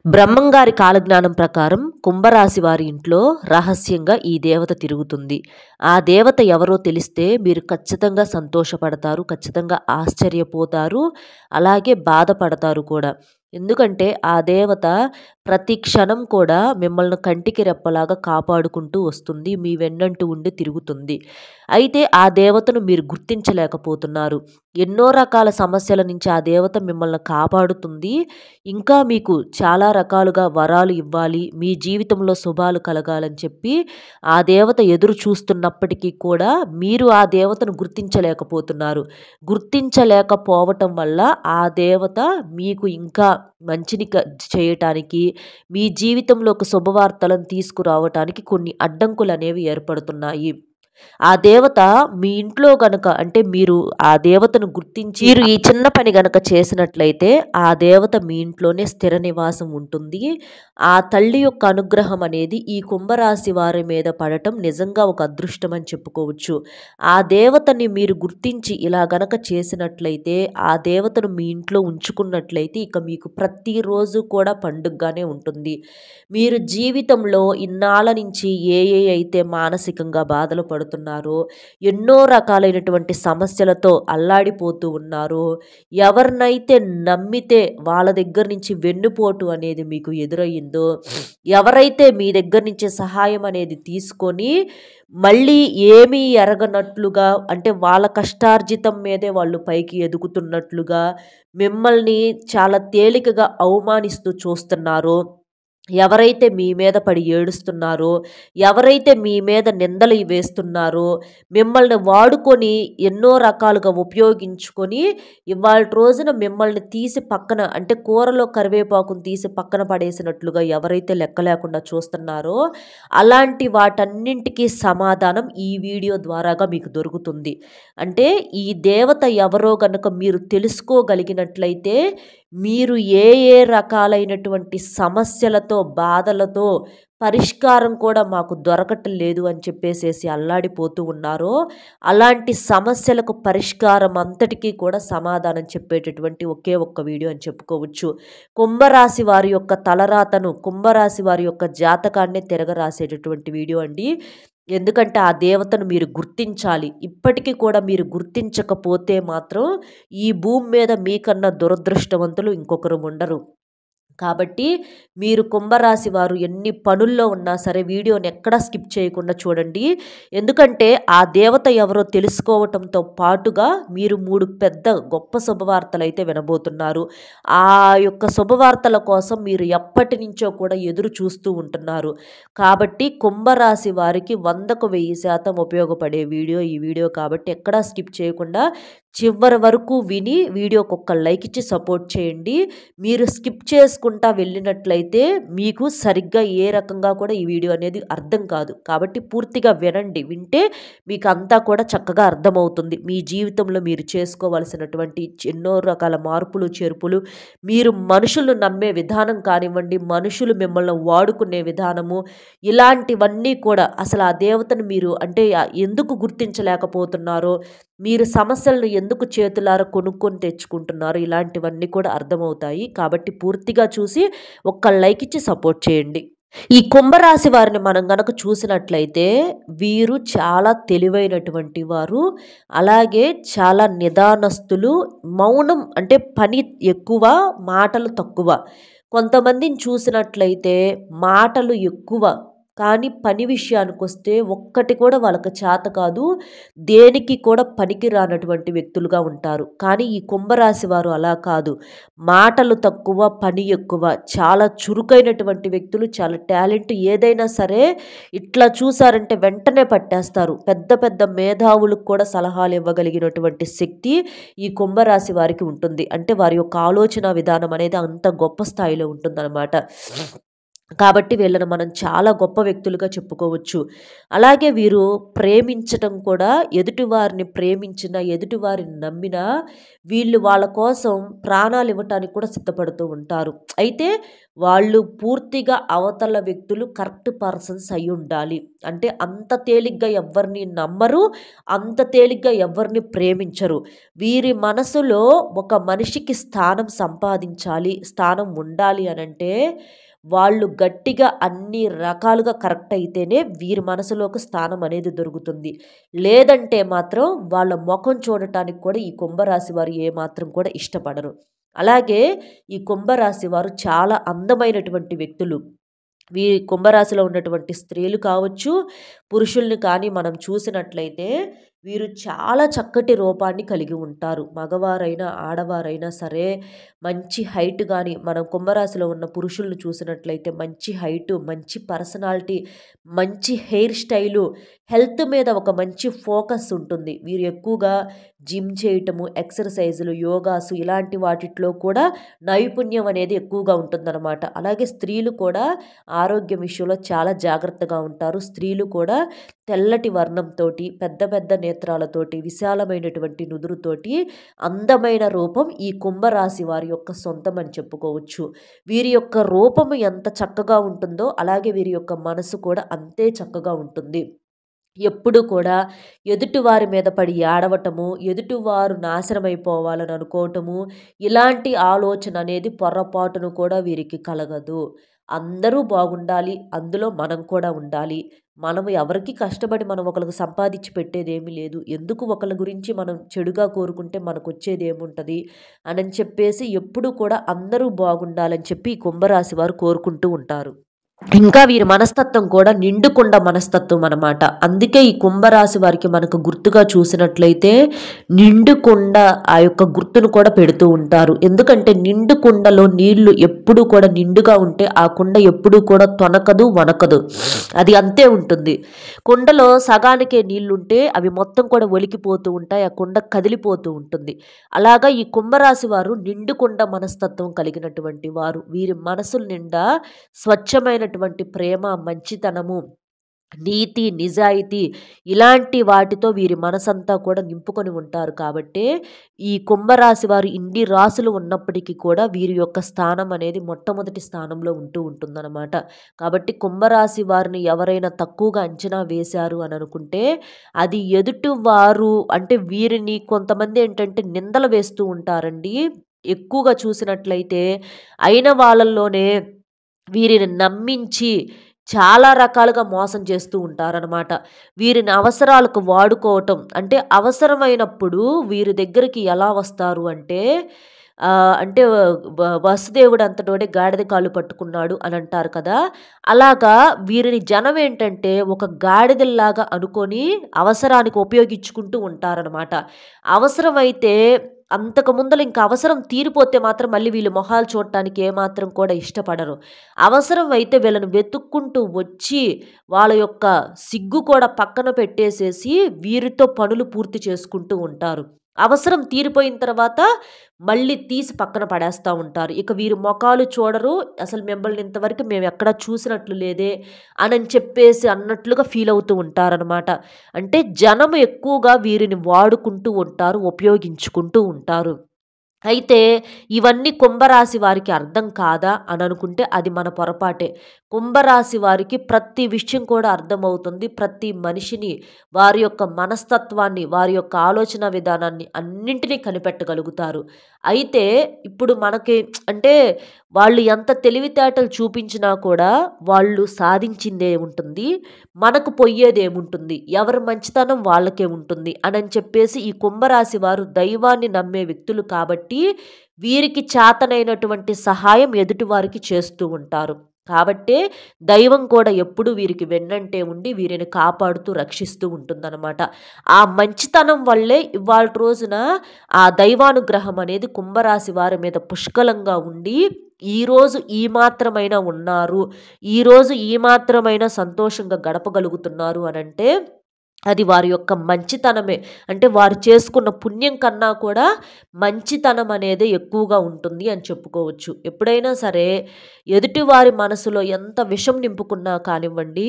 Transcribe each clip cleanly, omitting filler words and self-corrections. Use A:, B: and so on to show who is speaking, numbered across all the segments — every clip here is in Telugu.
A: బ్రహ్మంగారి కాలజ్ఞానం ప్రకారం కుంభరాశి వారి ఇంట్లో రహస్యంగా ఈ దేవత తిరుగుతుంది. ఆ దేవత ఎవరో తెలిస్తే మీరు ఖచ్చితంగా సంతోషపడతారు, ఖచ్చితంగా ఆశ్చర్యపోతారు, అలాగే బాధపడతారు కూడా. ఎందుకంటే ఆ దేవత ప్రతి క్షణం కూడా మిమ్మల్ని కంటికి రెప్పలాగా కాపాడుకుంటూ వస్తుంది. మీ వెన్నంటూ ఉండి తిరుగుతుంది. అయితే ఆ దేవతను మీరు గుర్తించలేకపోతున్నారు. ఎన్నో రకాల సమస్యల నుంచి ఆ దేవత మిమ్మల్ని కాపాడుతుంది. ఇంకా మీకు చాలా రకాలుగా వరాలు ఇవ్వాలి, మీ జీవితంలో శుభాలు కలగాలని చెప్పి ఆ దేవత ఎదురు చూస్తున్నప్పటికీ కూడా మీరు ఆ దేవతను గుర్తించలేకపోతున్నారు. గుర్తించలేకపోవటం వల్ల ఆ దేవత మీకు ఇంకా మంచిని చేయటానికి, మీ జీవితంలోకి శుభవార్తలను తీసుకురావటానికి కొన్ని అడ్డంకులనేవి ఏర్పడుతున్నాయి. ఆ దేవత మీ ఇంట్లో గనక అంటే మీరు ఆ దేవతను గుర్తించి మీరు ఈ చిన్న పని గనక చేసినట్లయితే ఆ దేవత మీ ఇంట్లోనే స్థిర నివాసం ఉంటుంది. ఆ తల్లి యొక్క అనుగ్రహం అనేది ఈ కుంభరాశి వారి మీద పడటం నిజంగా ఒక అదృష్టం అని చెప్పుకోవచ్చు. ఆ దేవతని మీరు గుర్తించి ఇలా గనక చేసినట్లయితే, ఆ దేవతను మీ ఇంట్లో ఉంచుకున్నట్లయితే ఇక మీకు ప్రతిరోజు కూడా పండుగగానే ఉంటుంది. మీరు జీవితంలో ఇన్నాళ్ళ నుంచి అయితే మానసికంగా బాధలు పడుతున్నారో, ఎన్నో రకాలైనటువంటి సమస్యలతో అల్లాడిపోతూ ఉన్నారో, ఎవరినైతే నమ్మితే వాళ్ళ దగ్గర నుంచి వెన్నుపోటు అనేది మీకు ఎదురయ్యిందో, ఎవరైతే మీ దగ్గర నుంచి సహాయం అనేది తీసుకొని మళ్ళీ ఏమీ ఎరగనట్లుగా అంటే వాళ్ళ కష్టార్జితం మీదే వాళ్ళు పైకి ఎదుగుతున్నట్లుగా మిమ్మల్ని చాలా తేలికగా అవమానిస్తూ చూస్తున్నారో, ఎవరైతే మీ మీద పడి ఏడుస్తున్నారో, ఎవరైతే మీ మీద నిందలు వేస్తున్నారో, మిమ్మల్ని వాడుకొని ఎన్నో రకాలుగా ఉపయోగించుకొని ఇవాల్టి రోజున మిమ్మల్ని తీసి పక్కన అంటే కూరలో కరివేపాకును తీసి పక్కన పడేసినట్లుగా ఎవరైతే లెక్క లేకుండా చూస్తున్నారో, అలాంటి వాటన్నింటికి సమాధానం ఈ వీడియో ద్వారాగా మీకు దొరుకుతుంది. అంటే ఈ దేవత ఎవరో గనక మీరు తెలుసుకోగలిగినట్లయితే మీరు ఏ రకాలైనటువంటి సమస్యలతో, బాధలతో పరిష్కారం కూడా మాకు దొరకటం లేదు అని చెప్పేసేసి అల్లాడిపోతూ ఉన్నారో, అలాంటి సమస్యలకు పరిష్కారం అంతటికీ కూడా సమాధానం చెప్పేటటువంటి ఒకే ఒక్క వీడియో అని చెప్పుకోవచ్చు. కుంభరాశి వారి యొక్క తలరాతను, కుంభరాశి వారి యొక్క జాతకాన్నే తిరగరాసేటటువంటి వీడియో అండి. ఎందుకంటే ఆ దేవతను మీరు గుర్తించాలి. ఇప్పటికీ కూడా మీరు గుర్తించకపోతే మాత్రం ఈ భూమి మీద మీకన్నా దురదృష్టవంతులు ఇంకొకరు ఉండరు. కాబట్టి మీరు కుంభరాశి వారు ఎన్ని పనుల్లో ఉన్నా సరే వీడియోని ఎక్కడా స్కిప్ చేయకుండా చూడండి. ఎందుకంటే ఆ దేవత ఎవరో తెలుసుకోవటంతో పాటుగా మీరు 3 పెద్ద గొప్ప శుభవార్తలైతే వినబోతున్నారు. ఆ యొక్క శుభవార్తల కోసం మీరు ఎప్పటి నుంచో కూడా ఎదురు చూస్తూ ఉంటున్నారు. కాబట్టి కుంభరాశి వారికి 100కు 1000% ఉపయోగపడే వీడియో ఈ వీడియో కాబట్టి ఎక్కడా స్కిప్ చేయకుండా చివరి వరకు విని వీడియోకి ఒక్క లైక్ ఇచ్చి సపోర్ట్ చేయండి. మీరు స్కిప్ చేసుకుంటా వెళ్ళినట్లయితే మీకు సరిగ్గా ఏ రకంగా కూడా ఈ వీడియో అనేది అర్థం కాదు. కాబట్టి పూర్తిగా వినండి. వింటే మీకు అంతా కూడా చక్కగా అర్థమవుతుంది. మీ జీవితంలో మీరు చేసుకోవాల్సినటువంటి ఎన్నో రకాల మార్పులు, చేర్పులు, మీరు మనుషులు నమ్మే విధానం కానివ్వండి, మనుషులు మిమ్మల్ని వాడుకునే విధానము, ఇలాంటివన్నీ కూడా అసలు ఆ దేవతను మీరు అంటే ఎందుకు గుర్తించలేకపోతున్నారో, మీరు సమస్యలను ఎందుకు చేతులారా కొనుక్కొని తెచ్చుకుంటున్నారో ఇలాంటివన్నీ కూడా అర్థమవుతాయి. కాబట్టి పూర్తిగా చూసి ఒక్క లైక్ ఇచ్చి సపోర్ట్ చేయండి. ఈ కుంభరాశి వారిని మనం గనక చూసినట్లయితే వీరు చాలా తెలివైనటువంటి వారు, అలాగే చాలా నిదానస్తులు, మౌనం అంటే పని ఎక్కువ, మాటలు తక్కువ. కొంతమందిని చూసినట్లయితే మాటలు ఎక్కువ, కానీ పని విషయానికొస్తే ఒక్కటి కూడా వాళ్ళకి చేత కాదు, దేనికి కూడా పనికి రానటువంటి వ్యక్తులుగా ఉంటారు. కానీ ఈ కుంభరాశి వారు అలా కాదు. మాటలు తక్కువ, పని ఎక్కువ. చాలా చురుకైనటువంటి వ్యక్తులు, చాలా టాలెంట్. ఏదైనా సరే ఇట్లా చూసారంటే వెంటనే పట్టేస్తారు. పెద్ద పెద్ద మేధావులకు కూడా సలహాలు ఇవ్వగలిగినటువంటి శక్తి ఈ కుంభరాశి వారికి ఉంటుంది. అంటే వారి యొక్క ఆలోచన విధానం అనేది అంత గొప్ప స్థాయిలో ఉంటుందన్నమాట. కాబట్టి వీళ్ళని మనం చాలా గొప్ప వ్యక్తులుగా చెప్పుకోవచ్చు. అలాగే వీరు ప్రేమించటం కూడా ఎదుటివారిని ప్రేమించినా, ఎదుటివారిని నమ్మినా వీళ్ళు వాళ్ళ కోసం ప్రాణాలివ్వటానికి కూడా సిద్ధపడుతూ ఉంటారు. అయితే వాళ్ళు పూర్తిగా అవతల వ్యక్తులు కరెక్ట్ పర్సన్స్ అయ్యుండాలి. అంటే అంత తేలిగ్గా ఎవ్వరిని నమ్మరు. అంత తేలిగ్గా ఎవ్వరిని ప్రేమించరు. వీరి మనసులో ఒక మనిషికి స్థానం సంపాదించాలి, స్థానం ఉండాలి అనంటే వాళ్ళు గట్టిగా అన్ని రకాలుగా కరెక్ట్ అయితేనే వీరి మనసులోకి స్థానం అనేది దొరుకుతుంది. లేదంటే మాత్రం వాళ్ళ మొఖం చూడటానికి కూడా ఈ కుంభరాశి వారు ఏమాత్రం కూడా ఇష్టపడరు. అలాగే ఈ కుంభరాశి వారు చాలా అందమైనటువంటి వ్యక్తులు. కుంభరాశిలో ఉన్నటువంటి స్త్రీలు కావచ్చు, పురుషుల్ని కానీ మనం చూసినట్లయితే వీరు చాలా చక్కటి రూపాన్ని కలిగి ఉంటారు. మగవారైనా, ఆడవారైనా సరే మంచి హైట్ గాని మనం కుంభరాశిలో ఉన్న పురుషుల్ని చూసినట్లయితే మంచి హైటు, మంచి పర్సనాలిటీ, మంచి హెయిర్ స్టైలు, హెల్త్ మీద ఒక మంచి ఫోకస్ ఉంటుంది. వీరు ఎక్కువగా జిమ్ చేయటము, ఎక్సర్సైజులు, యోగాసు ఇలాంటి వాటిట్లో కూడా నైపుణ్యం అనేది ఎక్కువగా ఉంటుందన్నమాట. అలాగే స్త్రీలు కూడా ఆరోగ్యం విషయంలో చాలా జాగ్రత్తగా ఉంటారు. స్త్రీలు కూడా తెల్లటి వర్ణంతోటి, పెద్ద పెద్ద నేత్రాలతోటి, విశాలమైనటువంటి నుదురుతోటి అందమైన రూపం ఈ కుంభరాశి వారి యొక్క సొంతం అని చెప్పుకోవచ్చు. వీరి యొక్క రూపము ఎంత చక్కగా ఉంటుందో అలాగే వీరి యొక్క మనసు కూడా అంతే చక్కగా ఉంటుంది. ఎప్పుడు కూడా ఎదుటివారి మీద పడి ఏడవటము, ఎదుటివారు నాశనమైపోవాలని అనుకోవటము, ఇలాంటి ఆలోచన అనేది పొరపాటును కూడా వీరికి కలగదు. అందరూ బాగుండాలి, అందులో మనం కూడా ఉండాలి. మనం ఎవరికి కష్టపడి మనం ఒకళ్ళకి సంపాదించి పెట్టేదేమీ లేదు. ఎందుకు ఒకళ్ళ గురించి మనం చెడుగా కోరుకుంటే మనకొచ్చేదేముంటది అని చెప్పేసి ఎప్పుడూ కూడా అందరూ బాగుండాలని చెప్పి ఈ కుంభరాశి వారు కోరుకుంటూ ఉంటారు. ఇంకా వీరి మనస్తత్వం కూడా నిండుకుండ మనస్తత్వం అనమాట. అందుకే ఈ కుంభరాశి వారికి మనకు గుర్తుగా చూసినట్లయితే నిండుకుండ ఆ యొక్క గుర్తును కూడా పెడుతూ ఉంటారు. ఎందుకంటే నిండు కుండలో నీళ్లు ఎప్పుడూ కూడా నిండుగా ఉంటే ఆ కుండ ఎప్పుడూ కూడా తొనకదు, వనకదు. అది అంతే ఉంటుంది. కుండలో సగానికే నీళ్లుంటే అవి మొత్తం కూడా ఒలికిపోతూ ఉంటాయి. ఆ కుండ కదిలిపోతూ ఉంటుంది. అలాగా ఈ కుంభరాశి వారు నిండుకుండ మనస్తత్వం కలిగినటువంటి వారు. వీరి మనసుల నిండా స్వచ్ఛమైనటువంటి ప్రేమ, మంచితనము, నీతి, నిజాయితీ ఇలాంటి వాటితో వీరి మనసంతా కూడా నింపుకొని ఉంటారు. కాబట్టే ఈ కుంభరాశి వారు ఇన్ని రాసులు ఉన్నప్పటికీ కూడా వీరి యొక్క స్థానం అనేది మొట్టమొదటి స్థానంలో ఉంటుందన్నమాట. కాబట్టి కుంభరాశి వారిని ఎవరైనా తక్కువగా అంచనా వేశారు అని అనుకుంటే అది ఎదుటి వారు అంటే వీరిని కొంతమంది ఏంటంటే నిందలు వేస్తూ ఉంటారండి. ఎక్కువగా చూసినట్లయితే అయిన వాళ్ళల్లోనే వీరిని నమ్మించి చాలా రకాలుగా మోసం చేస్తూ ఉంటారనమాట. వీరిని అవసరాలకు వాడుకోవటం అంటే అవసరమైనప్పుడు వీరి దగ్గరికి ఎలా వస్తారు అంటే అంటే వసుదేవుడు అంతటోడే గాడిద కాళ్ళు పట్టుకున్నాడు అని అంటారు కదా. అలాగా వీరిని జనం ఏంటంటే ఒక గాడిదల్లాగా అనుకొని అవసరానికి ఉపయోగించుకుంటూ ఉంటారనమాట. అవసరమైతే అంతకు ముందల ఇంకా అవసరం తీరిపోతే మాత్రం మళ్ళీ వీళ్ళు మొహాలు చూడటానికి ఏమాత్రం కూడా ఇష్టపడరు. అవసరం అయితే వీళ్ళని వెతుక్కుంటూ వచ్చి వాళ్ళ యొక్క సిగ్గు కూడా పక్కన పెట్టేసేసి వీరితో పనులు పూర్తి చేసుకుంటూ ఉంటారు. అవసరం తీరిపోయిన తర్వాత మళ్ళీ తీసి పక్కన పడేస్తూ ఉంటారు. ఇక వీరి మొఖాలు చూడరు. అసలు మిమ్మల్ని ఇంతవరకు మేము ఎక్కడా చూసినట్లు లేదే అని చెప్పేసి అన్నట్లుగా ఫీల్ అవుతూ ఉంటారనమాట. అంటే జనం ఎక్కువగా వీరిని వాడుకుంటూ ఉంటారు, ఉపయోగించుకుంటూ ఉంటారు. అయితే ఇవన్నీ కుంభరాశి వారికి అర్థం కాదా అని అనుకుంటే అది మన పొరపాటే. కుంభరాశి వారికి ప్రతి విషయం కూడా అర్థమవుతుంది. ప్రతి మనిషిని, వారి యొక్క మనస్తత్వాన్ని, వారి యొక్క ఆలోచన విధానాన్ని అన్నింటినీ కనిపెట్టగలుగుతారు. అయితే ఇప్పుడు మనకి అంటే వాళ్ళు ఎంత తెలివితేటలు చూపించినా కూడా వాళ్ళు సాధించిందే ఉంటుంది. మనకు పొయ్యేదేముంటుంది, ఎవరి మంచితనం వాళ్ళకే ఉంటుంది అని చెప్పేసి ఈ కుంభరాశి వారు దైవాన్ని నమ్మే వ్యక్తులు కాబట్టి వీరికి చేతనైనటువంటి సహాయం ఎదుటివారికి చేస్తూ ఉంటారు. కాబట్టే దైవం కూడా ఎప్పుడు వీరికి వెన్నంటే ఉండి వీరిని కాపాడుతూ రక్షిస్తూ ఉంటుందన్నమాట. ఆ మంచితనం వల్లే ఇవాళ రోజున ఆ దైవానుగ్రహం అనేది కుంభరాశి వారి మీద పుష్కలంగా ఉండి ఈరోజు ఈ మాత్రమైనా ఉన్నారు, ఈరోజు ఈ మాత్రమైనా సంతోషంగా గడపగలుగుతున్నారు అనంటే అది వారి యొక్క మంచితనమే. అంటే వారు చేసుకున్న పుణ్యం కన్నా కూడా మంచితనం అనేది ఎక్కువగా ఉంటుంది అని చెప్పుకోవచ్చు. ఎప్పుడైనా సరే ఎదుటివారి మనసులో ఎంత విషం నింపుకున్నా కానివ్వండి,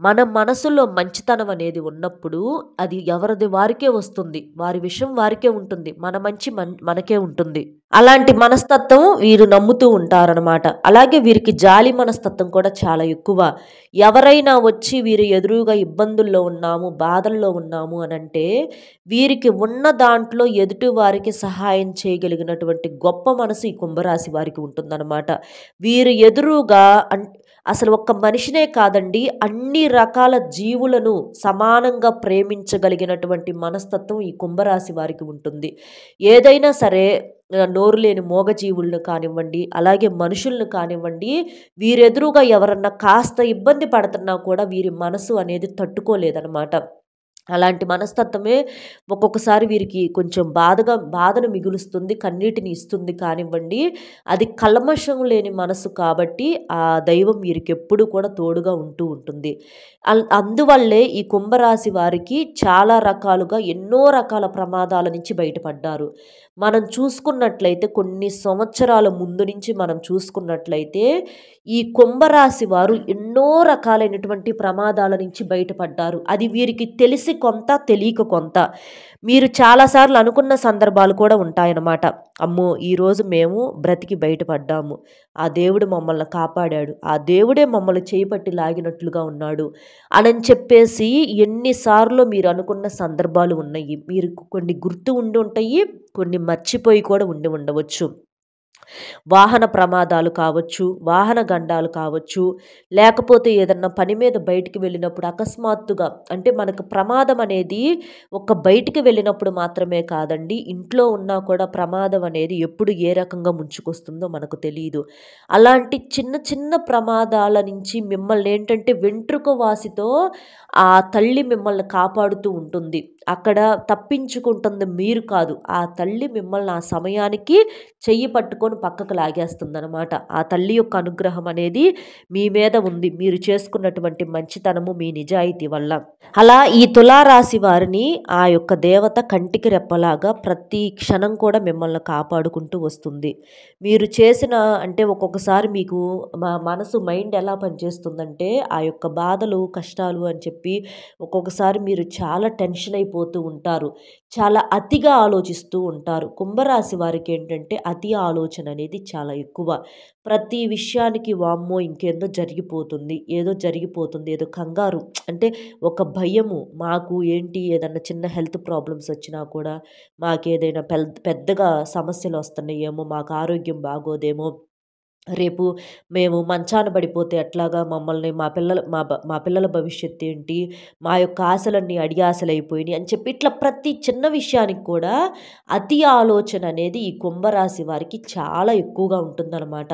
A: మన మనసులో మంచితనం అనేది ఉన్నప్పుడు అది ఎవరిది వారికే వస్తుంది. వారి విషం వారికే ఉంటుంది. మన మంచి మనకే ఉంటుంది. అలాంటి మనస్తత్వం వీరు నమ్ముతూ ఉంటారనమాట. అలాగే వీరికి జాలి మనస్తత్వం కూడా చాలా ఎక్కువ. ఎవరైనా వచ్చి వీరు ఎదురుగా ఇబ్బందుల్లో ఉన్నాము, బాధల్లో ఉన్నాము అనంటే, వీరికి ఉన్న దాంట్లో ఎదుటి వారికి సహాయం చేయగలిగినటువంటి గొప్ప మనసు ఈ కుంభరాశి వారికి ఉంటుందన్నమాట. వీరు ఎదురుగా అసలు ఒక్క మనిషినే కాదండి, అన్ని రకాల జీవులను సమానంగా ప్రేమించగలిగినటువంటి మనస్తత్వం ఈ కుంభరాశి వారికి ఉంటుంది. ఏదైనా సరే నోరు లేని మూగజీవులను కానివ్వండి, అలాగే మనుషులను కానివ్వండి, వీరెదురుగా ఎవరన్నా కాస్త ఇబ్బంది పడుతున్నా కూడా వీరి మనసు అనేది తట్టుకోలేదనమాట. అలాంటి మనస్తత్వమే ఒక్కొక్కసారి వీరికి కొంచెం బాధను మిగులుస్తుంది, కన్నీటిని ఇస్తుంది కానివ్వండి. అది కల్మషం లేని మనసు కాబట్టి ఆ దైవం వీరికెప్పుడు కూడా తోడుగా ఉంటూ ఉంటుంది. అందువల్లే ఈ కుంభరాశి వారికి చాలా రకాలుగా ఎన్నో రకాల ప్రమాదాల నుంచి బయటపడ్డారు. మనం చూసుకున్నట్లయితే కొన్ని సంవత్సరాల ముందు నుంచి మనం చూసుకున్నట్లయితే ఈ కుంభరాశి వారు ఎన్నో రకాలైనటువంటి ప్రమాదాల నుంచి బయటపడ్డారు. అది వీరికి తెలిసి కొంత, తెలియక కొంత. మీరు చాలాసార్లు అనుకున్న సందర్భాలు కూడా ఉంటాయన్నమాట. అమ్మో! ఈరోజు మేము బ్రతికి బయటపడ్డాము. ఆ దేవుడు మమ్మల్ని కాపాడాడు. ఆ దేవుడే మమ్మల్ని చేయిపట్టి లాగినట్లుగా ఉన్నాడు అనని చెప్పేసి ఎన్నిసార్లు మీరు అనుకున్న సందర్భాలు ఉన్నాయి. మీరు కొన్ని గుర్తు ఉండి ఉంటాయి, కొన్ని మర్చిపోయి కూడా ఉండి ఉండవచ్చు. వాహన ప్రమాదాలు కావచ్చు, వాహన గండాలు కావచ్చు, లేకపోతే ఏదన్నా పని మీద బయటికి వెళ్ళినప్పుడు అకస్మాత్తుగా అంటే మనకు ప్రమాదం అనేది ఒక బయటికి వెళ్ళినప్పుడు మాత్రమే కాదండి, ఇంట్లో ఉన్నా కూడా ప్రమాదం అనేది ఎప్పుడు ఏ రకంగా ముంచుకొస్తుందో మనకు తెలీదు. అలాంటి చిన్న చిన్న ప్రమాదాల నుంచి మిమ్మల్ని ఏంటంటే వెంట్రుక వాసితో ఆ తల్లి మిమ్మల్ని కాపాడుతూ ఉంటుంది. అక్కడ తప్పించుకుంటుంది మీరు కాదు. ఆ తల్లి మిమ్మల్ని ఆ సమయానికి చెయ్యి పట్టుకొని పక్కకు లాగేస్తుందనమాట. ఆ తల్లి యొక్క అనుగ్రహం అనేది మీ మీద ఉంది. మీరు చేసుకున్నటువంటి మంచితనము, మీ నిజాయితీ వల్ల. అలా ఈ తులారాశి వారిని ఆ యొక్క దేవత కంటికి రెప్పలాగా ప్రతి క్షణం కూడా మిమ్మల్ని కాపాడుకుంటూ వస్తుంది. మీరు చేసిన అంటే ఒక్కొక్కసారి మీకు మనసు మైండ్ ఎలా పనిచేస్తుందంటే ఆ యొక్క బాధలు, కష్టాలు అని చెప్పి ఒక్కొక్కసారి మీరు చాలా టెన్షన్ అయిపోతూ ఉంటారు. చాలా అతిగా ఆలోచిస్తూ ఉంటారు. కుంభరాశి వారికి ఏంటంటే అతి ఆలోచన అనేది చాలా ఎక్కువ. ప్రతి విషయానికి వామ్మో! ఇంకేందో జరిగిపోతుంది, ఏదో జరిగిపోతుంది, ఏదో కంగారు అంటే ఒక భయము. మాకు ఏంటి ఏదన్నా చిన్న హెల్త్ ప్రాబ్లమ్స్ వచ్చినా కూడా, మాకేదైనా పెద్దగా సమస్యలు వస్తున్నాయేమో, మాకు ఆరోగ్యం బాగోదేమో, రేపు మేము మంచాన పడిపోతే ఎట్లాగా, మమ్మల్ని మా పిల్లల భవిష్యత్తు ఏంటి, మా యొక్క ఆశలన్నీ అడియాసలైపోయినాయి అని చెప్పి ఇట్లా ప్రతి చిన్న విషయానికి కూడా అతి ఆలోచన అనేది ఈ కుంభరాశి వారికి చాలా ఎక్కువగా ఉంటుందన్నమాట.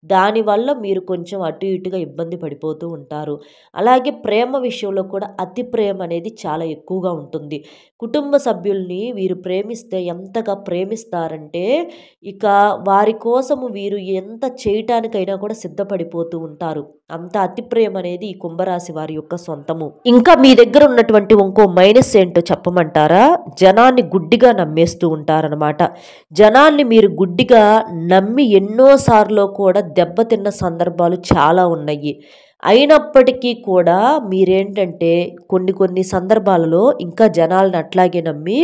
A: దానివల్ల మీరు కొంచెం అటు ఇటుగా ఇబ్బంది పడిపోతూ ఉంటారు. అలాగే ప్రేమ విషయంలో కూడా అతి ప్రేమ అనేది చాలా ఎక్కువగా ఉంటుంది. కుటుంబ సభ్యుల్ని వీరు ప్రేమిస్తే ఎంతగా ప్రేమిస్తారంటే ఇక వారి కోసము వీరు ఎంత చేయటానికైనా కూడా సిద్ధపడిపోతూ ఉంటారు. అంత అతి ప్రేమ అనేది ఈ కుంభరాశి వారి యొక్క సొంతము. ఇంకా మీ దగ్గర ఉన్నటువంటి ఇంకో మైనస్ ఏంటో చెప్పమంటారా? జనాన్ని గుడ్డిగా నమ్మేస్తూ ఉంటారనమాట. జనాన్ని మీరు గుడ్డిగా నమ్మి ఎన్నోసార్లు కూడా దెబ్బతిన్న సందర్భాలు చాలా ఉన్నాయి. అయినప్పటికీ కూడా మీరేంటంటే కొన్ని సందర్భాలలో ఇంకా జనాలను అట్లాగే నమ్మి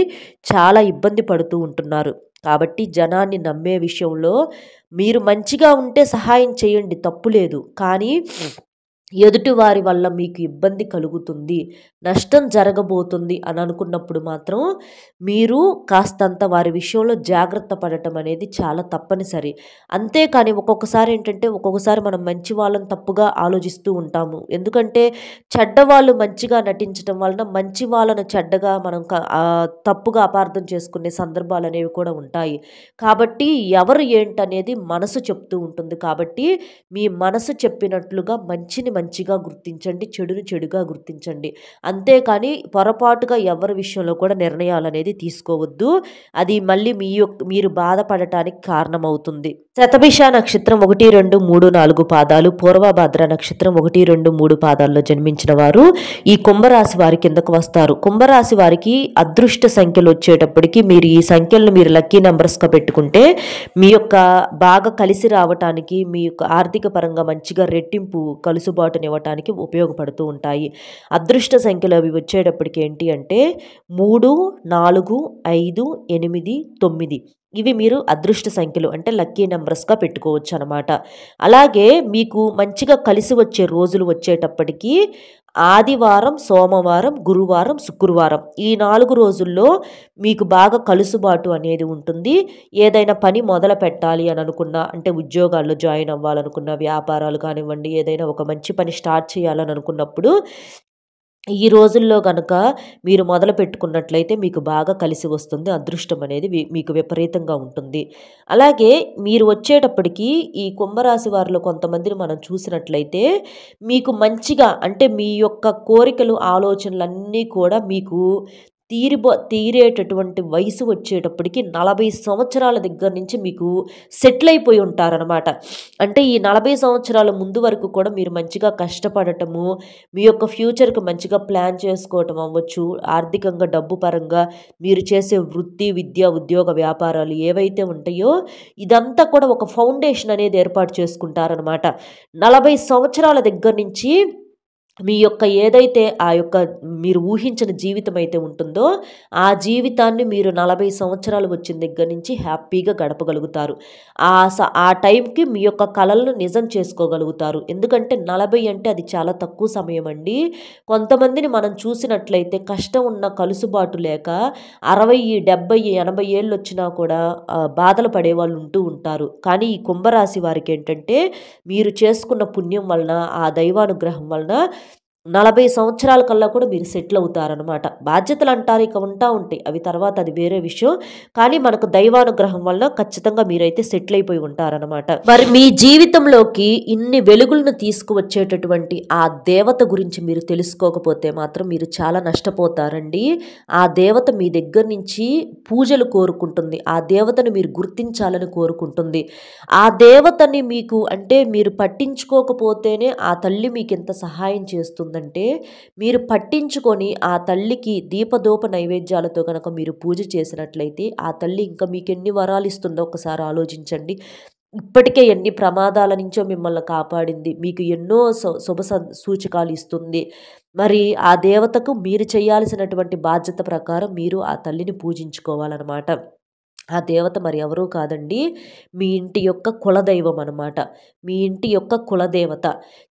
A: చాలా ఇబ్బంది పడుతూ ఉంటున్నారు. కాబట్టి జనాన్ని నమ్మే విషయంలో మీరు మంచిగా ఉంటే సహాయం చేయండి, తప్పు లేదు. కానీ ఎదుటివారి వల్ల మీకు ఇబ్బంది కలుగుతుంది, నష్టం జరగబోతుంది అని అనుకున్నప్పుడు మాత్రం మీరు కాస్తంత వారి విషయంలో జాగ్రత్త పడటం అనేది చాలా తప్పనిసరి. అంతేకాని ఒక్కొక్కసారి మనం మంచి వాళ్ళని తప్పుగా ఆలోచిస్తూ ఉంటాము. ఎందుకంటే చెడ్డవాళ్ళు మంచిగా నటించడం వలన మంచి వాళ్ళను చెడ్డగా మనం తప్పుగా అపార్థం చేసుకునే సందర్భాలు అనేవి కూడా ఉంటాయి. కాబట్టి ఎవరు ఏంటనేది మనసు చెప్తూ ఉంటుంది. కాబట్టి మీ మనసు చెప్పినట్లుగా మంచిని మంచిగా గుర్తించండి, చెడుని చెడుగా గుర్తించండి. అంతేకాని పొరపాటుగా ఎవరి విషయంలో కూడా నిర్ణయాలనేది తీసుకోవద్దు. అది మళ్ళీ మీరు బాధపడటానికి కారణమవుతుంది. శతభిష నక్షత్రం 1, 2, 3, 4 పాదాలు, పూర్వభద్ర నక్షత్రం 1, 2, 3 పాదాల్లో జన్మించిన వారు ఈ కుంభరాశి వారి కిందకు వస్తారు. కుంభరాశి వారికి అదృష్ట సంఖ్యలు వచ్చేటప్పటికి మీరు ఈ సంఖ్యలను మీరు లక్కీ నెంబర్స్గా పెట్టుకుంటే మీ యొక్క బాగా కలిసి రావటానికి, మీ యొక్క ఆర్థిక పరంగా మంచిగా రెట్టింపు కలుసుబాటునివ్వటానికి ఉపయోగపడుతూ ఉంటాయి. అదృష్ట సంఖ్యలు అవి వచ్చేటప్పటికి ఏంటి అంటే 3, 4, 5, 8, 9 ఇవి మీరు అదృష్ట సంఖ్యలు అంటే లక్కీ నెంబర్స్గా పెట్టుకోవచ్చు అనమాట. అలాగే మీకు మంచిగా కలిసి వచ్చే రోజులు వచ్చేటప్పటికి ఆదివారం, సోమవారం, గురువారం, శుక్రవారం ఈ 4 రోజుల్లో మీకు బాగా కలుసుబాటు అనేది ఉంటుంది. ఏదైనా పని మొదలు పెట్టాలి అని అనుకున్నా, అంటే ఉద్యోగాల్లో జాయిన్ అవ్వాలనుకున్న, వ్యాపారాలు కానివ్వండి, ఏదైనా ఒక మంచి పని స్టార్ట్ చేయాలని అనుకున్నప్పుడు ఈ రోజుల్లో గనక మీరు మొదలు పెట్టుకున్నట్లయితే మీకు బాగా కలిసి వస్తుంది. అదృష్టం అనేది మీకు విపరీతంగా ఉంటుంది. అలాగే మీరు వచ్చేటప్పటికి ఈ కుంభరాశి వారిలో కొంతమందిని మనం చూసినట్లయితే మీకు మంచిగా అంటే మీ యొక్క కోరికలు, ఆలోచనలన్నీ కూడా మీకు తీరేటటువంటి వయసు వచ్చేటప్పటికి 40 సంవత్సరాల దగ్గర నుంచి మీకు సెటిల్ అయిపోయి ఉంటారనమాట. అంటే ఈ 40 సంవత్సరాల ముందు వరకు కూడా మీరు మంచిగా కష్టపడటము, మీ యొక్క ఫ్యూచర్‌కి మంచిగా ప్లాన్ చేసుకోవటం అవ్వచ్చు, ఆర్థికంగా డబ్బు పరంగా మీరు చేసే వృత్తి, విద్య, ఉద్యోగ, వ్యాపారాలు ఏవైతే ఉంటాయో ఇదంతా కూడా ఒక ఫౌండేషన్ అనేది ఏర్పాటు చేసుకుంటారనమాట. 40 సంవత్సరాల దగ్గర నుంచి మీ యొక్క ఏదైతే ఆ యొక్క మీరు ఊహించిన జీవితం అయితే ఉంటుందో ఆ జీవితాన్ని మీరు 40 సంవత్సరాలు వచ్చిన దగ్గర నుంచి హ్యాపీగా గడపగలుగుతారు. ఆ టైంకి మీ యొక్క కలలను నిజం చేసుకోగలుగుతారు. ఎందుకంటే 40 అంటే అది చాలా తక్కువ సమయం అండి. కొంతమందిని మనం చూసినట్లయితే కష్టం ఉన్న కలుసుబాటు లేక 60, 70, 80 ఏళ్ళు వచ్చినా కూడా బాధలు పడేవాళ్ళు ఉంటూ ఉంటారు. కానీ ఈ కుంభరాశి వారికి ఏంటంటే మీరు చేసుకున్న పుణ్యం వలన, ఆ దైవానుగ్రహం వలన 40 సంవత్సరాల కల్లా కూడా మీరు సెటిల్ అవుతారనమాట. బాధ్యతలు అంటారు ఇక ఉంటాయి. అవి తర్వాత అది వేరే విషయం. కానీ మనకు దైవానుగ్రహం వల్ల ఖచ్చితంగా మీరైతే సెటిల్ అయిపోయి ఉంటారనమాట. మరి మీ జీవితంలోకి ఇన్ని వెలుగులను తీసుకువచ్చేటటువంటి ఆ దేవత గురించి మీరు తెలుసుకోకపోతే మాత్రం మీరు చాలా నష్టపోతారండి. ఆ దేవత మీ దగ్గర నుంచి పూజలు కోరుకుంటుంది. ఆ దేవతను మీరు గుర్తించాలని కోరుకుంటుంది. ఆ దేవతని మీకు అంటే మీరు పట్టించుకోకపోతేనే ఆ తల్లి మీకు ఎంత సహాయం చేస్తుంది అంటే మీరు పట్టించుకొని ఆ తల్లికి దీపదూప నైవేద్యాలతో కనుక మీరు పూజ చేసినట్లయితే ఆ తల్లి ఇంకా మీకు ఎన్ని వరాలు ఇస్తుందో ఒకసారి ఆలోచించండి. ఇప్పటికే ఎన్ని ప్రమాదాల నుంచో మిమ్మల్ని కాపాడింది, మీకు ఎన్నో శుభ సూచకాలు ఇస్తుంది. మరి ఆ దేవతకు మీరు చేయాల్సినటువంటి బాధ్యత ప్రకారం మీరు ఆ తల్లిని పూజించుకోవాలన్నమాట. ఆ దేవత మరి ఎవరూ కాదండి, మీ ఇంటి యొక్క కులదైవం అనమాట. మీ ఇంటి యొక్క కులదేవత.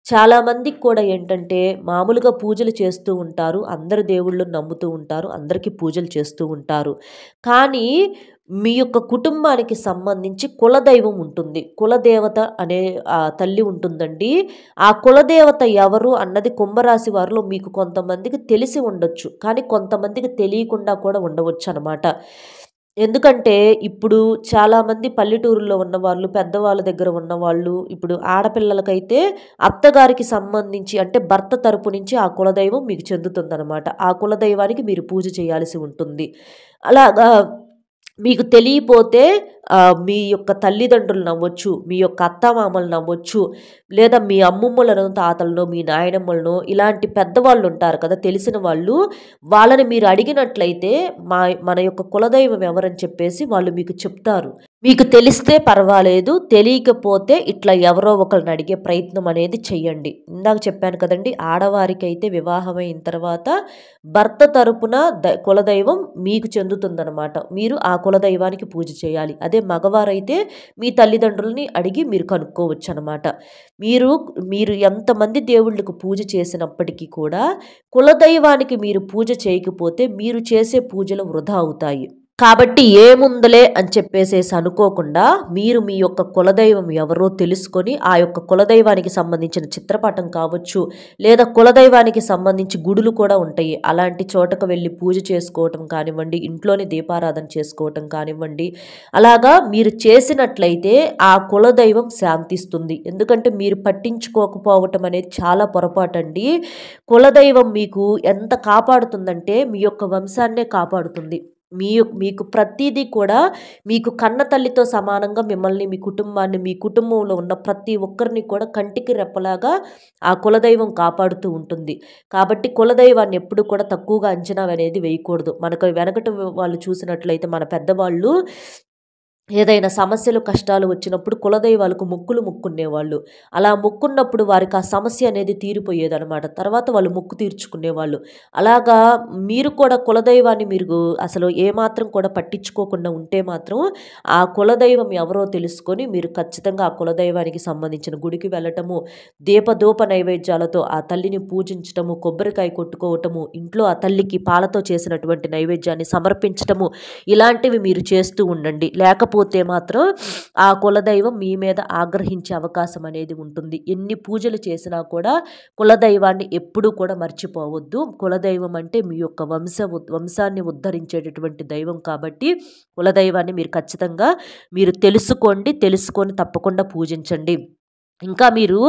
A: చాలామందికి కూడా ఏంటంటే మామూలుగా పూజలు చేస్తూ ఉంటారు, అందరు దేవుళ్ళను నమ్ముతూ ఉంటారు, అందరికీ పూజలు చేస్తూ ఉంటారు. కానీ మీ యొక్క కుటుంబానికి సంబంధించి కులదైవం ఉంటుంది. కులదేవత అనే తల్లి ఉంటుందండి. ఆ కులదేవత ఎవరు అన్నది కుంభరాశి వారిలో మీకు కొంతమందికి తెలిసి ఉండొచ్చు, కానీ కొంతమందికి తెలియకుండా కూడా ఉండవచ్చు అనమాట. ఎందుకంటే ఇప్పుడు చాలామంది పల్లెటూరుల్లో ఉన్నవాళ్ళు, పెద్దవాళ్ళ దగ్గర ఉన్నవాళ్ళు, ఇప్పుడు ఆడపిల్లలకైతే అత్తగారికి సంబంధించి అంటే భర్త తరపు నుంచి ఆ కులదైవం మీకు చెందుతుందనమాట. ఆ కులదైవానికి మీరు పూజ చేయాల్సి ఉంటుంది. అలాగా మీకు తెలియపోతే మీ యొక్క తల్లిదండ్రులను అవ్వచ్చు, మీ యొక్క అత్తమామలను అవ్వచ్చు, లేదా మీ అమ్మమ్మలను, తాతలను, మీ నాయనమ్మలను, ఇలాంటి పెద్దవాళ్ళు ఉంటారు కదా తెలిసిన వాళ్ళు, వాళ్ళని మీరు అడిగినట్లయితే మన యొక్క కులదైవం ఎవరని చెప్పేసి వాళ్ళు మీకు చెప్తారు. మీకు తెలిస్తే పర్వాలేదు, తెలియకపోతే ఇట్లా ఎవరో ఒకరిని అడిగే ప్రయత్నం అనేది చెయ్యండి. ఇందాక చెప్పాను కదండి, ఆడవారికైతే వివాహమైన తర్వాత భర్త తరపున కులదైవం మీకు చెందుతుందనమాట. మీరు ఆ కులదైవానికి పూజ చేయాలి. అదే మగవారైతే మీ తల్లిదండ్రులని అడిగి మీరు కనుక్కోవచ్చు అనమాట. మీరు ఎంతమంది దేవుళ్ళకు పూజ చేసినప్పటికీ కూడా కులదైవానికి మీరు పూజ చేయకపోతే మీరు చేసే పూజలు వృధా అవుతాయి. కాబట్టి ఏముందలే అని చెప్పేసేసి అనుకోకుండా మీరు మీ యొక్క కులదైవం ఎవరో తెలుసుకొని ఆ యొక్క కులదైవానికి సంబంధించిన చిత్రపటం కావచ్చు, లేదా కులదైవానికి సంబంధించి గుడులు కూడా ఉంటాయి. అలాంటి చోటకు వెళ్ళి పూజ చేసుకోవటం కానివ్వండి, ఇంట్లోనే దీపారాధన చేసుకోవటం కానివ్వండి, అలాగా మీరు చేసినట్లయితే ఆ కులదైవం శాంతిస్తుంది. ఎందుకంటే మీరు పట్టించుకోకపోవటం అనేది చాలా పొరపాటండి. కులదైవం మీకు ఎంత కాపాడుతుందంటే మీ యొక్క వంశాన్నే కాపాడుతుంది. మీకు ప్రతీదీ కూడా మీకు కన్న తల్లితో సమానంగా మిమ్మల్ని, మీ కుటుంబాన్ని, మీ కుటుంబంలో ఉన్న ప్రతి ఒక్కరిని కూడా కంటికి రెప్పలాగా ఆ కులదైవం కాపాడుతూ ఉంటుంది. కాబట్టి కులదైవాన్ని ఎప్పుడు కూడా తక్కువగా అంచనా అనేది వేయకూడదు. మనకు వెనకటి వాళ్ళు చూసినట్లయితే మన పెద్దవాళ్ళు ఏదైనా సమస్యలు కష్టాలు వచ్చినప్పుడు కులదైవాలకు మొక్కులు మొక్కునేవాళ్ళు. అలా మొక్కున్నప్పుడు వారికి ఆ సమస్య అనేది తీరిపోయేదనమాట. తర్వాత వాళ్ళు మొక్కు తీర్చుకునేవాళ్ళు. అలాగా మీరు కూడా కులదైవాన్ని మీరు అసలు ఏమాత్రం కూడా పట్టించుకోకుండా ఉంటే మాత్రం ఆ కులదైవం ఎవరో తెలుసుకొని మీరు ఖచ్చితంగా ఆ కులదైవానికి సంబంధించిన గుడికి వెళ్ళటము, దీపధూప నైవేద్యాలతో ఆ తల్లిని పూజించటము, కొబ్బరికాయ కొట్టుకోవటము, ఇంట్లో ఆ తల్లికి పాలతో చేసినటువంటి నైవేద్యాన్ని సమర్పించటము, ఇలాంటివి మీరు చేస్తూ ఉండండి. లేకపోతే మాత్రం ఆ కులదైవం మీ మీద ఆగ్రహించే అవకాశం అనేది ఉంటుంది. ఎన్ని పూజలు చేసినా కూడా కులదైవాన్ని ఎప్పుడూ కూడా మర్చిపోవద్దు. కులదైవం అంటే మీ యొక్క వంశాన్ని ఉద్ధరించేటటువంటి దైవం కాబట్టి కులదైవాన్ని మీరు ఖచ్చితంగా తెలుసుకొని తప్పకుండా పూజించండి. ఇంకా మీరు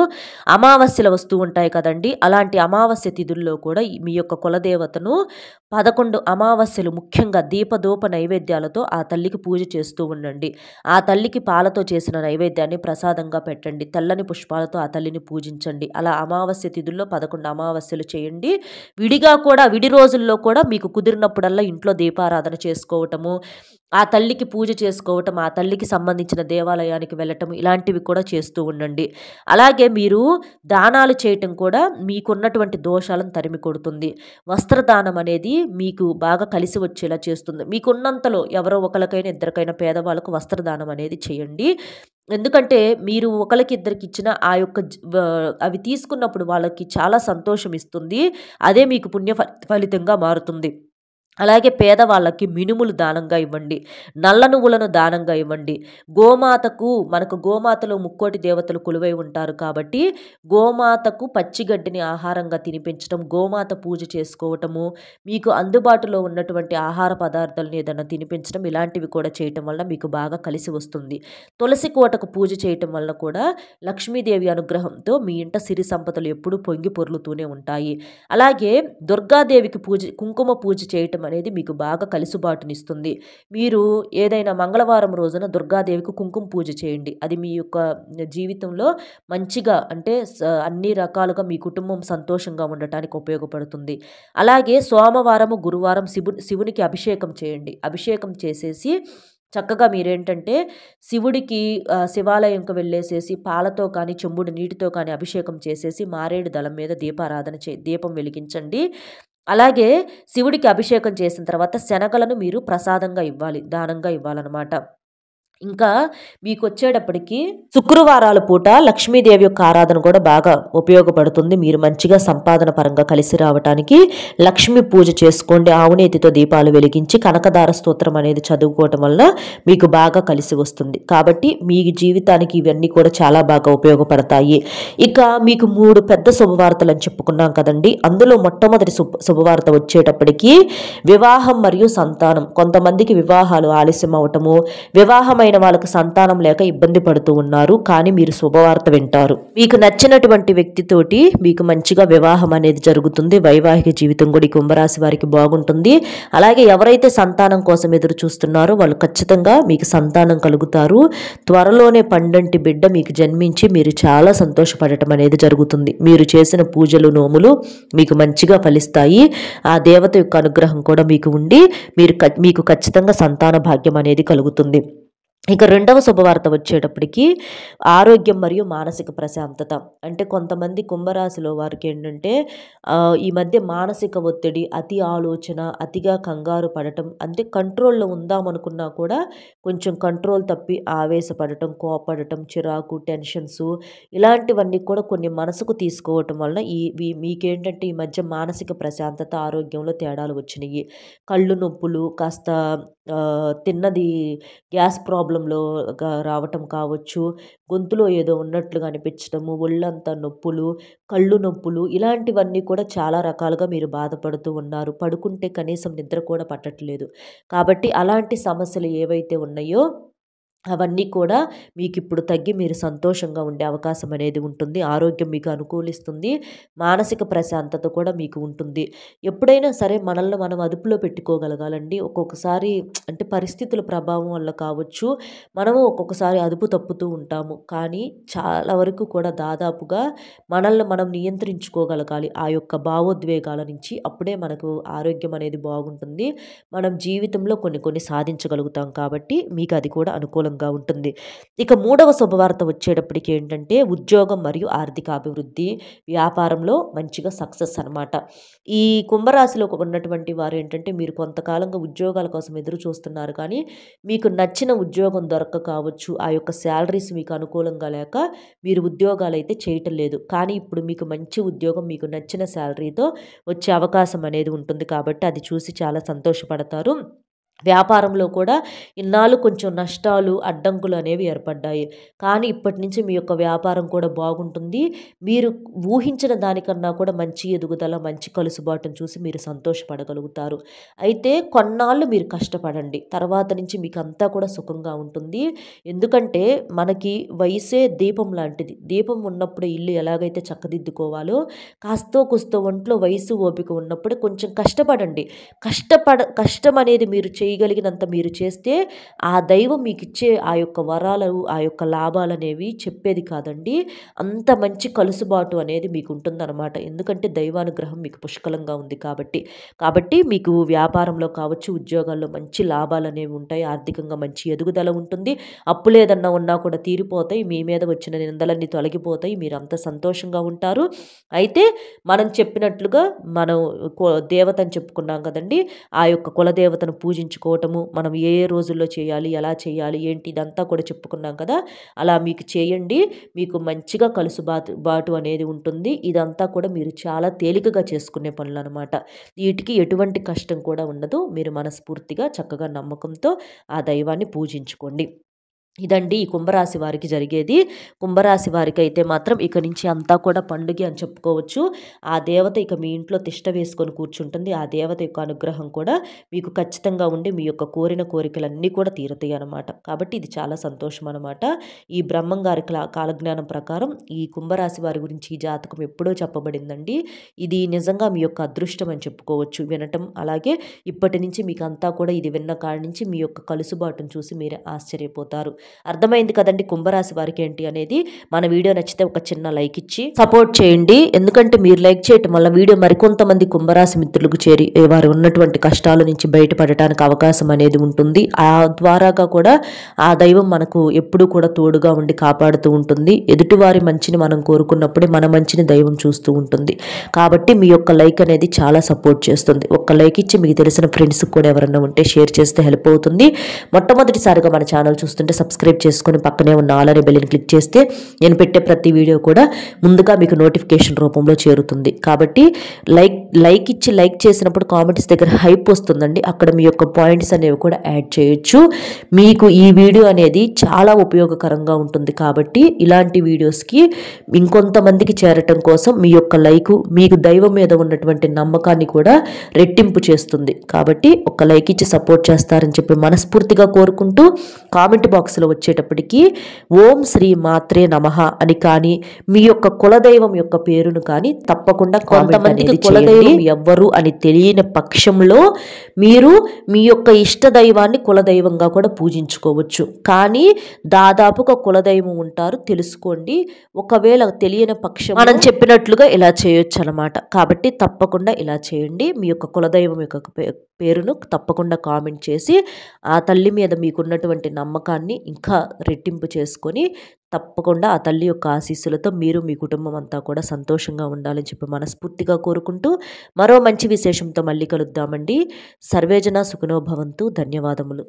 A: అమావాస్యలు వస్తూ ఉంటాయి కదండి, అలాంటి అమావాస్య తిథుల్లో కూడా మీ యొక్క కులదేవతను 11 అమావాస్యలు ముఖ్యంగా దీపధూప నైవేద్యాలతో ఆ తల్లికి పూజ చేస్తూ ఉండండి. ఆ తల్లికి పాలతో చేసిన నైవేద్యాన్ని ప్రసాదంగా పెట్టండి. తెల్లని పుష్పాలతో ఆ తల్లిని పూజించండి. అలా అమావాస్య తిథుల్లో 11 అమావాస్యలు చేయండి. విడి రోజుల్లో కూడా మీకు కుదిరినప్పుడల్లా ఇంట్లో దీపారాధన చేసుకోవటము, ఆ తల్లికి పూజ చేసుకోవటం, ఆ తల్లికి సంబంధించిన దేవాలయానికి వెళ్ళటం, ఇలాంటివి కూడా చేస్తూ ఉండండి. అలాగే మీరు దానాలు చేయటం కూడా మీకున్నటువంటి దోషాలను తరిమి కొడుతుంది. వస్త్రదానం అనేది మీకు బాగా కలిసి వచ్చేలా చేస్తుంది. మీకున్నంతలో ఎవరో ఒకరికైనా ఇద్దరికైనా పేదవాళ్ళకు వస్త్రదానం అనేది చేయండి. ఎందుకంటే మీరు ఒకరికి ఇద్దరికి ఇచ్చిన ఆ యొక్క అవి తీసుకున్నప్పుడు వాళ్ళకి చాలా సంతోషం ఇస్తుంది. అదే మీకు పుణ్య ఫలితంగా మారుతుంది. అలాగే పేదవాళ్ళకి మినుములు దానంగా ఇవ్వండి, నల్ల నువ్వులను దానంగా ఇవ్వండి. మనకు గోమాతలో ముక్కోటి దేవతలు కొలువై ఉంటారు కాబట్టి గోమాతకు పచ్చిగడ్డిని ఆహారంగా తినిపించడం, గోమాత పూజ చేసుకోవటము, మీకు అందుబాటులో ఉన్నటువంటి ఆహార పదార్థాలను ఏదైనా తినిపించడం, ఇలాంటివి కూడా చేయటం వల్ల మీకు బాగా కలిసి వస్తుంది. తులసి కోటకు పూజ చేయటం వల్ల కూడా లక్ష్మీదేవి అనుగ్రహంతో మీ ఇంట సిరి సంపదలు ఎప్పుడూ పొంగి పొర్లుతూనే ఉంటాయి. అలాగే దుర్గాదేవికి కుంకుమ పూజ చేయటం అనేది మీకు బాగా కలుసుబాటునిస్తుంది. మీరు ఏదైనా మంగళవారం రోజున దుర్గాదేవికి కుంకుమ పూజ చేయండి. అది మీ యొక్క జీవితంలో మంచిగా, అంటే అన్ని రకాలుగా మీ కుటుంబం సంతోషంగా ఉండటానికి ఉపయోగపడుతుంది. అలాగే సోమవారము, గురువారం శివునికి అభిషేకం చేయండి. అభిషేకం చేసేసి చక్కగా మీరేంటంటే శివుడికి శివాలయంకు వెళ్ళేసేసి పాలతో కానీ చెంబుడు నీటితో కానీ అభిషేకం చేసేసి మారేడు దళం మీద దీపం వెలిగించండి. అలాగే శివుడికి అభిషేకం చేసిన తర్వాత శనగలను మీరు ప్రసాదంగా ఇవ్వాలి, దానంగా ఇవ్వాలన్నమాట. ఇంకా మీకు వచ్చేటప్పటికి శుక్రవారాల పూట లక్ష్మీదేవి యొక్క ఆరాధన కూడా బాగా ఉపయోగపడుతుంది. మీరు మంచిగా సంపాదన పరంగా కలిసి రావడానికి లక్ష్మీ పూజ చేసుకోండి. ఆవునేతితో దీపాలు వెలిగించి కనకదార స్తోత్రం అనేది చదువుకోవటం వల్ల మీకు బాగా కలిసి వస్తుంది. కాబట్టి మీ జీవితానికి ఇవన్నీ కూడా చాలా బాగా ఉపయోగపడతాయి. ఇక మీకు 3 పెద్ద శుభవార్తలు అని చెప్పుకున్నాం కదండి. అందులో మొట్టమొదటి శుభవార్త వచ్చేటప్పటికి వివాహం మరియు సంతానం. కొంతమందికి వివాహాలు ఆలస్యం అవటము, వివాహమైన వాళ్ళకు సంతానం లేక ఇబ్బంది పడుతూ ఉన్నారు. కానీ మీరు శుభవార్త వింటారు. మీకు నచ్చినటువంటి వ్యక్తితోటి మీకు మంచిగా వివాహం అనేది జరుగుతుంది. వైవాహిక జీవితం కూడా ఈ కుంభరాశి వారికి బాగుంటుంది. అలాగే ఎవరైతే సంతానం కోసం ఎదురు చూస్తున్నారో వాళ్ళు ఖచ్చితంగా మీకు సంతానం కలుగుతారు. త్వరలోనే పండంటి బిడ్డ మీకు జన్మించి మీరు చాలా సంతోషపడటం అనేది జరుగుతుంది. మీరు చేసిన పూజలు, నోములు మీకు మంచిగా ఫలిస్తాయి. ఆ దేవత యొక్క అనుగ్రహం కూడా మీకు ఉండి మీకు ఖచ్చితంగా సంతాన భాగ్యం అనేది కలుగుతుంది. ఇక రెండవ శుభవార్త వచ్చేటప్పటికి ఆరోగ్యం మరియు మానసిక ప్రశాంతత. అంటే కొంతమంది కుంభరాశిలో వారికి ఏంటంటే ఈ మధ్య మానసిక ఒత్తిడి, అతి ఆలోచన, అతిగా కంగారు పడటం, అంటే కంట్రోల్‌లో ఉందామనుకున్నా కూడా కొంచెం కంట్రోల్ తప్పి ఆవేశపడటం, కోపడటం, చిరాకు, టెన్షన్సు ఇలాంటివన్నీ కూడా కొన్ని మనసుకు తీసుకోవటం వలన మీకేంటంటే ఈ మధ్య మానసిక ప్రశాంతత, ఆరోగ్యంలో తేడాలు వచ్చినియి. కళ్ళు నొప్పులు, కాస్త తిన్నది గ్యాస్ ప్రాబ్లమ్‌లో రావటం కావచ్చు, గొంతులో ఏదో ఉన్నట్లుగా అనిపించడము, ఒళ్ళంతా నొప్పులు, కళ్ళు నొప్పులు ఇలాంటివన్నీ కూడా చాలా రకాలుగా మీరు బాధపడుతూ ఉన్నారు. పడుకుంటే కనీసం నిద్ర కూడా పట్టట్లేదు. కాబట్టి అలాంటి సమస్యలు ఏవైతే ఉన్నాయో అవన్నీ కూడా మీకిప్పుడు తగ్గి మీరు సంతోషంగా ఉండే అవకాశం అనేది ఉంటుంది. ఆరోగ్యం మీకు అనుకూలిస్తుంది. మానసిక ప్రశాంతత కూడా మీకు ఉంటుంది. ఎప్పుడైనా సరే మనల్ని మనం అదుపులో పెట్టుకోగలగాలండి. ఒక్కొక్కసారి అంటే పరిస్థితుల ప్రభావం వల్ల కావచ్చు, మనము ఒక్కొక్కసారి అదుపు తప్పుతూ ఉంటాము. కానీ చాలా వరకు కూడా దాదాపుగా మనల్ని మనం నియంత్రించుకోగలగాలి. ఆ యొక్క భావోద్వేగాల నుంచి. అప్పుడే మనకు ఆరోగ్యం అనేది బాగుంటుంది. మనం జీవితంలో కొన్ని కొన్ని సాధించగలుగుతాం కాబట్టి మీకు అది కూడా అనుకూలంగా ఉంటుంది. ఇక మూడవ శుభవార్త వచ్చేటప్పటికి ఏంటంటే ఉద్యోగం మరియు ఆర్థికాభివృద్ధి, వ్యాపారంలో మంచిగా సక్సెస్ అనమాట. ఈ కుంభరాశిలో ఉన్నటువంటి వారు ఏంటంటే మీరు కొంతకాలంగా ఉద్యోగాల కోసం ఎదురు చూస్తున్నారు కానీ మీకు నచ్చిన ఉద్యోగం దొరక్క కావచ్చు, ఆ యొక్క శాలరీస్ మీకు అనుకూలంగా లేక మీరు ఉద్యోగాలైతే చేయటం లేదు. కానీ ఇప్పుడు మీకు మంచి ఉద్యోగం మీకు నచ్చిన శాలరీతో వచ్చే అవకాశం అనేది ఉంటుంది కాబట్టి అది చూసి చాలా సంతోషపడతారు. వ్యాపారంలో కూడా ఇన్నాళ్ళు కొంచెం నష్టాలు, అడ్డంకులు అనేవి ఏర్పడ్డాయి. కానీ ఇప్పటి నుంచి మీ యొక్క వ్యాపారం కూడా బాగుంటుంది. మీరు ఊహించిన దానికన్నా కూడా మంచి ఎదుగుదల, మంచి కలుసుబాటును చూసి మీరు సంతోషపడగలుగుతారు. అయితే కొన్నాళ్ళు మీరు కష్టపడండి. తర్వాత నుంచి మీకంతా కూడా సుఖంగా ఉంటుంది. ఎందుకంటే మనకి వయసే దీపం లాంటిది. దీపం ఉన్నప్పుడు ఇల్లు ఎలాగైతే చక్కదిద్దుకోవాలో కాస్తో కూస్తో ఒంట్లో వయసు, ఓపిక ఉన్నప్పుడు కొంచెం కష్టపడండి. కష్టం అనేది మీరు చేయగలిగినంత మీరు చేస్తే ఆ దైవం మీకిచ్చే ఆ యొక్క వరాలు, ఆ యొక్క లాభాలనేవి చెప్పేది కాదండి. అంత మంచి కలుసుబాటు అనేది మీకు ఉంటుందన్నమాట. ఎందుకంటే దైవానుగ్రహం మీకు పుష్కలంగా ఉంది కాబట్టి మీకు వ్యాపారంలో కావచ్చు, ఉద్యోగాల్లో మంచి లాభాలనేవి ఉంటాయి. ఆర్థికంగా మంచి ఎదుగుదల ఉంటుంది. అప్పులేదన్నా ఉన్నా కూడా తీరిపోతాయి. మీ మీద వచ్చిన నిందలన్నీ తొలగిపోతాయి. మీరంతా సంతోషంగా ఉంటారు. అయితే మనం చెప్పినట్లుగా మనం దేవతని చెప్పుకున్నాం కదండీ! ఆ యొక్క కులదేవతను పూజించుకోవటము, మనం ఏ ఏ రోజుల్లో చేయాలి, ఎలా చేయాలి, ఏంటి ఇదంతా కూడా చెప్పుకున్నాం కదా! అలా మీకు చేయండి. మీకు మంచిగా కలుసుబాటు అనేది ఉంటుంది. ఇదంతా కూడా మీరు చాలా తేలికగా చేసుకునే పనులనమాట. వీటికి ఎటువంటి కష్టం కూడా ఉండదు. మీరు మనస్ఫూర్తిగా చక్కగా నమ్మకంతో ఆ దైవాన్ని పూజించుకోండి. ఇదండి ఈ కుంభరాశి వారికి జరిగేది. కుంభరాశి వారికైతే మాత్రం ఇక నుంచి అంతా కూడా పండుగే అని చెప్పుకోవచ్చు. ఆ దేవత ఇక మీ ఇంట్లో తిష్ట వేసుకొని కూర్చుంటుంది. ఆ దేవత యొక్క అనుగ్రహం కూడా మీకు ఖచ్చితంగా ఉండి మీ యొక్క కోరిన కోరికలన్నీ కూడా తీరుతాయి అన్నమాట. కాబట్టి ఇది చాలా సంతోషం అనమాట. ఈ బ్రహ్మం గారి కాలజ్ఞానం ప్రకారం ఈ కుంభరాశి వారి గురించి ఈ జాతకం ఎప్పుడో చెప్పబడిందండి. ఇది నిజంగా మీ యొక్క అదృష్టం అని చెప్పుకోవచ్చు వినటం. అలాగే ఇప్పటి నుంచి మీకు అంతా కూడా ఇది విన్న కాడి నుంచి మీ యొక్క కలుసుబాటును చూసి మీరే ఆశ్చర్యపోతారు. అర్థమైంది కదండి కుంభరాశి వారికి ఏంటి అనేది. మన వీడియో నచ్చితే ఒక చిన్న లైక్ ఇచ్చి సపోర్ట్ చేయండి. ఎందుకంటే మీరు లైక్ చేయటం వల్ల వీడియో మరికొంతమంది కుంభరాశి మిత్రులకు చేరి వారు ఉన్నటువంటి కష్టాల నుంచి బయటపడటానికి అవకాశం అనేది ఉంటుంది. ఆ ద్వారాగా కూడా ఆ దైవం మనకు ఎప్పుడూ కూడా తోడుగా ఉండి కాపాడుతూ ఉంటుంది. ఎదుటివారి మంచిని మనం కోరుకున్నప్పుడే మన మంచిని దైవం చూస్తూ ఉంటుంది. కాబట్టి మీ యొక్క లైక్ అనేది చాలా సపోర్ట్ చేస్తుంది. ఒక్క లైక్ ఇచ్చి మీకు తెలిసిన ఫ్రెండ్స్కి కూడా ఎవరన్నా ఉంటే షేర్ చేస్తే హెల్ప్ అవుతుంది. మొట్టమొదటిసారిగా మన ఛానల్ చూస్తుంటే సబ్స్క్రైబ్ చేసుకొని పక్కనే ఉన్న ఆల్ అనే బెల్ని క్లిక్ చేస్తే నేను పెట్టే ప్రతి వీడియో కూడా ముందుగా మీకు నోటిఫికేషన్ రూపంలో చేరుతుంది. కాబట్టి లైక్ ఇచ్చి లైక్ చేసినప్పుడు కామెంట్స్ దగ్గర హైప్ వస్తుందండి. అక్కడ మీ యొక్క పాయింట్స్ అనేవి కూడా యాడ్ చేయొచ్చు. మీకు ఈ వీడియో అనేది చాలా ఉపయోగకరంగా ఉంటుంది. కాబట్టి ఇలాంటి వీడియోస్కి ఇంకొంతమందికి చేరటం కోసం మీ యొక్క లైకు మీకు దైవం మీద ఉన్నటువంటి నమ్మకాన్ని కూడా రెట్టింపు చేస్తుంది. కాబట్టి ఒక లైక్ ఇచ్చి సపోర్ట్ చేస్తారని చెప్పి మనస్ఫూర్తిగా కోరుకుంటూ కామెంట్ బాక్స్లో వచ్చేటప్పటికి ఓం శ్రీ మాత్రే నమః అని కానీ మీ యొక్క కులదైవం యొక్క పేరును కానీ తప్పకుండా కొంతమందికి కులదైవం ఎవ్వరు అని తెలియని పక్షంలో మీరు మీ యొక్క ఇష్ట దైవాన్ని కులదైవంగా కూడా పూజించుకోవచ్చు. కానీ దాదాపుగా కులదైవం ఉంటారు తెలుసుకోండి. ఒకవేళ తెలియని పక్షం మనం చెప్పినట్లుగా ఇలా చేయొచ్చు అనమాట. కాబట్టి తప్పకుండా ఇలా చేయండి. మీ యొక్క కులదైవం యొక్క పేరును తప్పకుండా కామెంట్ చేసి ఆ తల్లి మీద మీకున్నటువంటి నమ్మకాన్ని ఇంకా రెట్టింపు చేసుకొని తప్పకుండా ఆ తల్లి యొక్క ఆశీస్సులతో మీరు మీ కుటుంబం అంతా కూడా సంతోషంగా ఉండాలని చెప్పి మనస్ఫూర్తిగా కోరుకుంటూ మరో మంచి విశేషంతో మళ్ళీ కలుద్దామండి. సర్వేజన సుఖినో భవంతు. ధన్యవాదములు.